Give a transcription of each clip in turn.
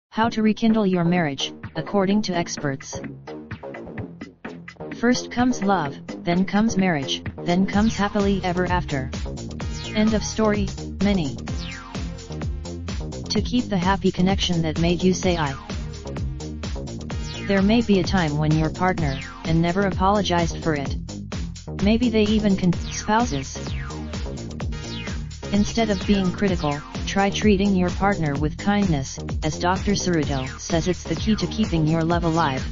How to rekindle your marriage, according to experts. First comes love, then comes marriage, then comes happily ever after. End of story. Many. To keep the happy connection that made you say I. There may be a time when your partner, and never apologized for it. Maybe they even spouses. Instead of being critical, try treating your partner with kindness, as Dr. Ceruto says it's the key to keeping your love alive.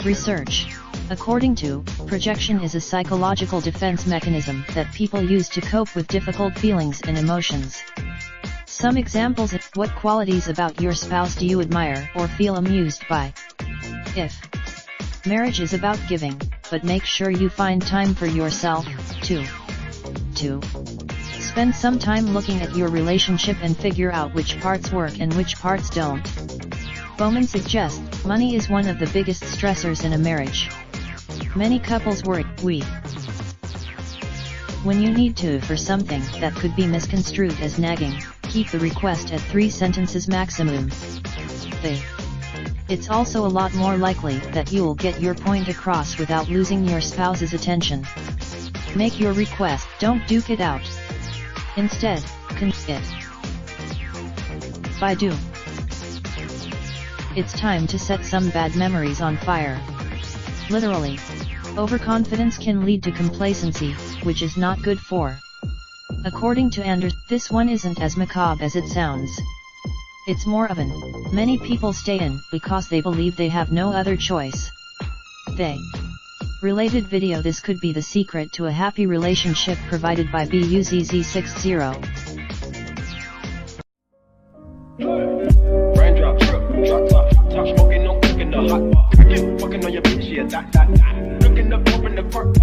Research. According to, projection is a psychological defense mechanism that people use to cope with difficult feelings and emotions. Some examples: what qualities about your spouse do you admire or feel amused by? If marriage is about giving, but make sure you find time for yourself, too. 2. Spend some time looking at your relationship and figure out which parts work and which parts don't. Bowman suggests, money is one of the biggest stressors in a marriage. Many couples worry, when you need to for something that could be misconstrued as nagging, keep the request at 3 sentences maximum. It's also a lot more likely that you'll get your point across without losing your spouse's attention. Make your request, don't duke it out. Instead, it. By do. It's time to set some bad memories on fire. Literally. Overconfidence can lead to complacency, which is not good for. According to Anders, this one isn't as macabre as it sounds. It's more of an, many people stay in because they believe they have no other choice. Related video: this could be the secret to a happy relationship, provided by BUZZ60. Raindrop, drop top smoking, no cooking the hot pot. Fucking on your bitch, yeah, that. Looking up, open the park,